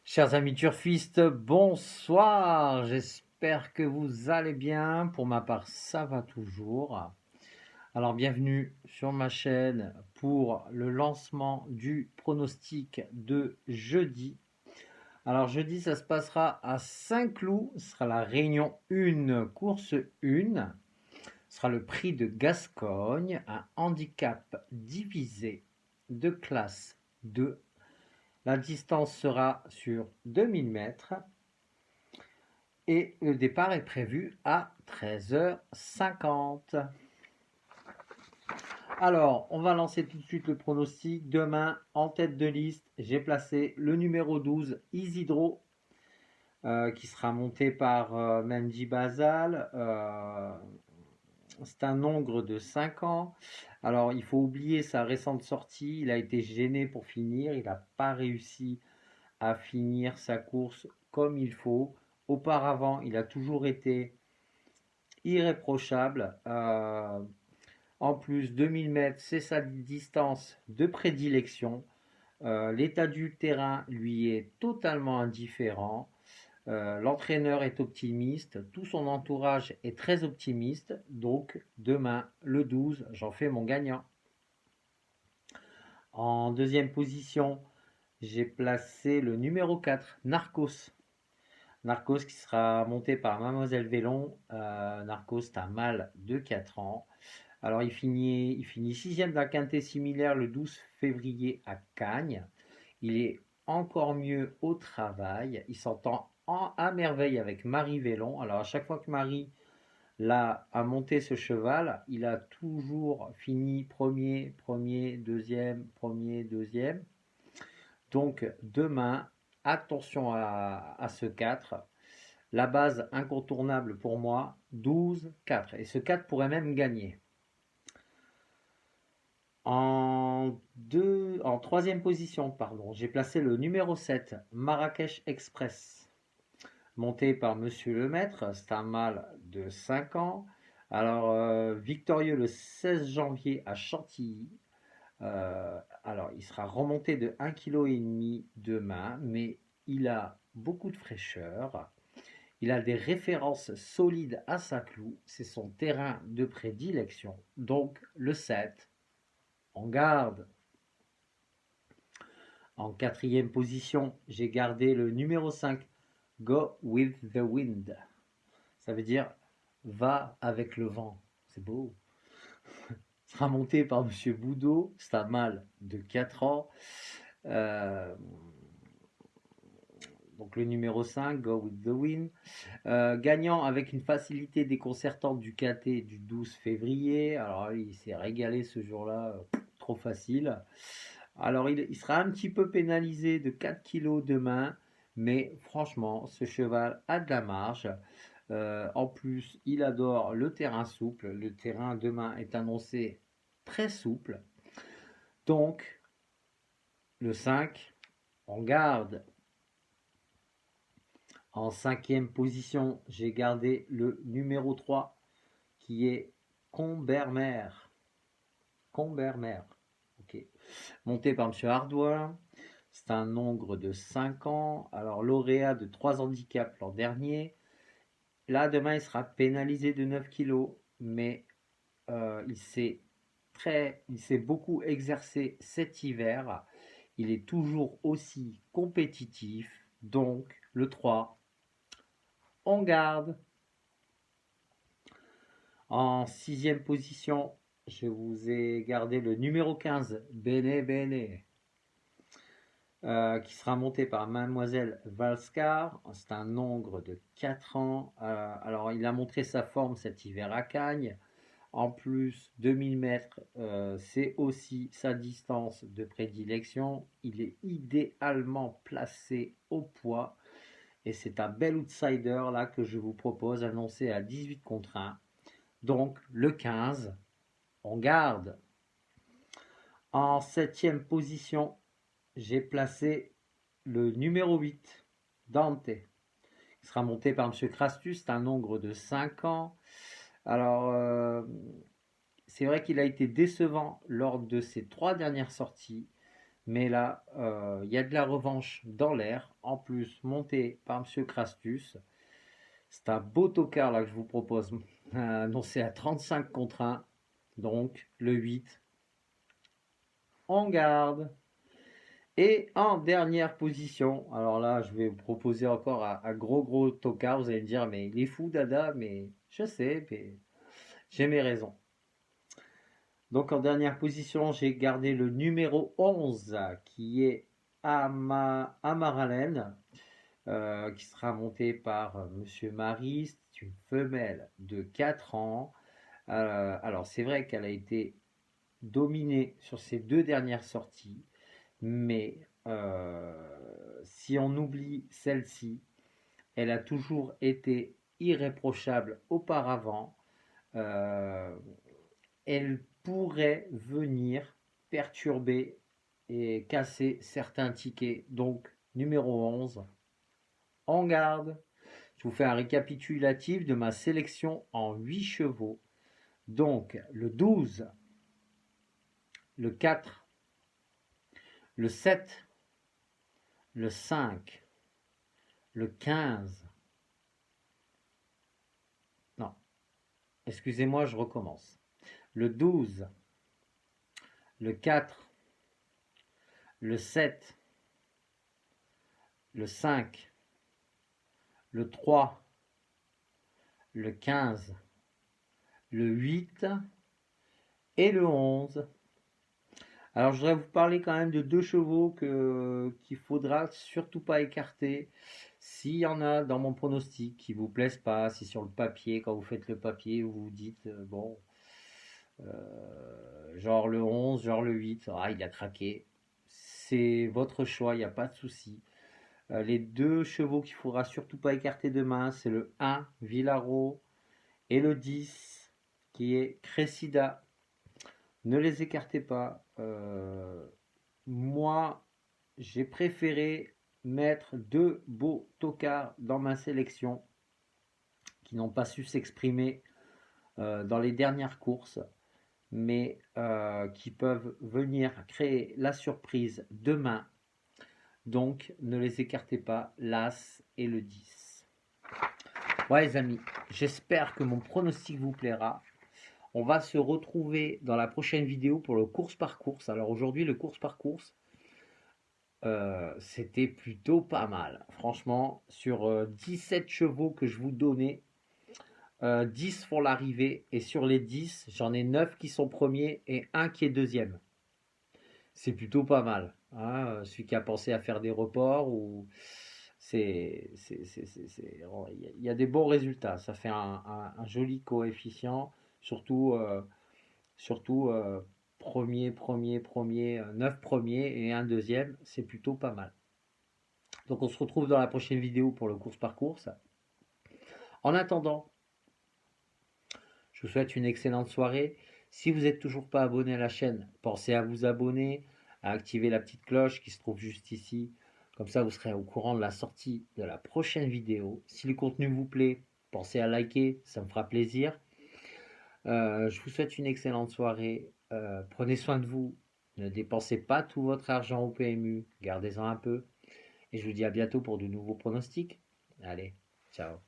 Chers amis turfistes, bonsoir. J'espère que vous allez bien. Pour ma part, ça va toujours. Alors, bienvenue sur ma chaîne pour le lancement du pronostic de jeudi. Alors, jeudi, ça se passera à Saint-Cloud. Ce sera la réunion 1, course 1. Ce sera le prix de Gascogne, un handicap divisé de classe 2. La distance sera sur 2000 mètres et le départ est prévu à 13h50. Alors, on va lancer tout de suite le pronostic. Demain, en tête de liste, j'ai placé le numéro 12, Isidro, qui sera monté par Mendy Basal. C'est un Hongre de 5 ans. Alors, il faut oublier sa récente sortie. Il a été gêné pour finir. Il n'a pas réussi à finir sa course comme il faut. Auparavant, il a toujours été irréprochable. En plus, 2000 mètres, c'est sa distance de prédilection. L'état du terrain lui est totalement indifférent. L'entraîneur est optimiste, tout son entourage est très optimiste. Donc, demain, le 12, j'en fais mon gagnant. En deuxième position, j'ai placé le numéro 4, Narcos. Narcos qui sera monté par Mademoiselle Vélon. Narcos, c'est un mâle de 4 ans. Alors il finit sixième d'un quintet similaire le 12 février à Cagnes. Il est encore mieux au travail. Il s'entend à merveille avec Marie Vélon. Alors à chaque fois que Marie a monté ce cheval, il a toujours fini premier, deuxième, premier, deuxième. Donc demain, attention à ce 4. La base incontournable pour moi, 12-4. Et ce 4 pourrait même gagner. En troisième position, pardon, j'ai placé le numéro 7, Marrakech Express, monté par Monsieur le Maître. C'est un mâle de 5 ans. Alors, victorieux le 16 janvier à Chantilly. Alors, il sera remonté de 1,5 kg demain, mais il a beaucoup de fraîcheur. Il a des références solides à Saint-Cloud. C'est son terrain de prédilection. Donc, le 7, on garde. En quatrième position, j'ai gardé le numéro 5, Go with the Wind. Ça veut dire va avec le vent. C'est beau. Sera monté par Monsieur Boudot. C'est un mâle de 4 ans. Donc le numéro 5, Go with the Wind. Gagnant avec une facilité déconcertante du KT du 12 février. Alors il s'est régalé ce jour-là, trop facile. Alors il sera un petit peu pénalisé de 4 kilos demain, mais franchement ce cheval a de la marge. En plus il adore le terrain souple. Le terrain demain est annoncé très souple. Donc le 5, on garde. En cinquième position, j'ai gardé le numéro 3 qui est Combermer. Combermer. Ok. Monté par M. Hardware. C'est un Hongre de 5 ans. Alors, lauréat de 3 handicaps l'an dernier. Là, demain, il sera pénalisé de 9 kilos. Mais il s'est beaucoup exercé cet hiver. Il est toujours aussi compétitif. Donc, le 3, on garde. En sixième position, je vous ai gardé le numéro 15, Bene Bene, qui sera monté par Mademoiselle Valscar. C'est un Hongre de 4 ans. Alors, il a montré sa forme cet hiver à Cagnes. En plus, 2000 mètres, c'est aussi sa distance de prédilection. Il est idéalement placé au poids. Et c'est un bel outsider là que je vous propose, annoncé à 18 contre 1. Donc, le 15, on garde. En septième position, j'ai placé le numéro 8, Dante. Il sera monté par M. Crastus, c'est un Hongre de 5 ans. Alors, c'est vrai qu'il a été décevant lors de ses 3 dernières sorties, Mais là, il y a de la revanche dans l'air. En plus, monté par Monsieur Crastus. C'est un beau tocard là que je vous propose. Annoncé à 35 contre 1. Donc, le 8. En garde. Et en dernière position, alors là, je vais vous proposer encore un gros tocard. Vous allez me dire, mais il est fou, Dada, mais je sais, mais j'ai mes raisons. Donc en dernière position, j'ai gardé le numéro 11, qui est Amaralen, qui sera monté par Monsieur Marie. C'est une femelle de 4 ans. Alors c'est vrai qu'elle a été dominée sur ses 2 dernières sorties. Mais si on oublie celle-ci, elle a toujours été irréprochable auparavant. Euh, Elle pourrait venir perturber et casser certains tickets. Donc, numéro 11, en garde. Je vous fais un récapitulatif de ma sélection en 8 chevaux. Donc, le 12, le 4, le 7, le 5, le 15. Non, excusez-moi, je recommence. Le 12, le 4, le 7, le 5, le 3, le 15, le 8 et le 11. Alors je voudrais vous parler quand même de 2 chevaux qu'il faudra surtout pas écarter. S'il y en a dans mon pronostic qui vous plaisent pas, si sur le papier, quand vous faites le papier, vous vous dites, bon, genre le 11, genre le 8, ah, il a craqué. C'est votre choix, il n'y a pas de souci. Les 2 chevaux qu'il faudra surtout pas écarter demain, c'est le 1, Villaro, et le 10, qui est Cressida. Ne les écartez pas. Moi, j'ai préféré mettre 2 beaux tocards dans ma sélection qui n'ont pas su s'exprimer dans les dernières courses, mais qui peuvent venir créer la surprise demain. Donc, ne les écartez pas, l'As et le 10. Ouais, les amis, j'espère que mon pronostic vous plaira. On va se retrouver dans la prochaine vidéo pour le course par course. Alors aujourd'hui, le course par course, c'était plutôt pas mal. Franchement, sur 17 chevaux que je vous donnais, 10 font l'arrivée. Et sur les 10, j'en ai 9 qui sont premiers et 1 qui est deuxième. C'est plutôt pas mal. Hein, celui qui a pensé à faire des reports, ou il y a des bons résultats. Ça fait un joli coefficient, surtout, premier, 9 premiers et un deuxième, c'est plutôt pas mal. Donc on se retrouve dans la prochaine vidéo pour le course par course. En attendant, je vous souhaite une excellente soirée. Si vous n'êtes toujours pas abonné à la chaîne, pensez à vous abonner, à activer la petite cloche qui se trouve juste ici. Comme ça, vous serez au courant de la sortie de la prochaine vidéo. Si le contenu vous plaît, pensez à liker, ça me fera plaisir. Je vous souhaite une excellente soirée. Prenez soin de vous. Ne dépensez pas tout votre argent au PMU. Gardez-en un peu. Et je vous dis à bientôt pour de nouveaux pronostics. Allez, ciao.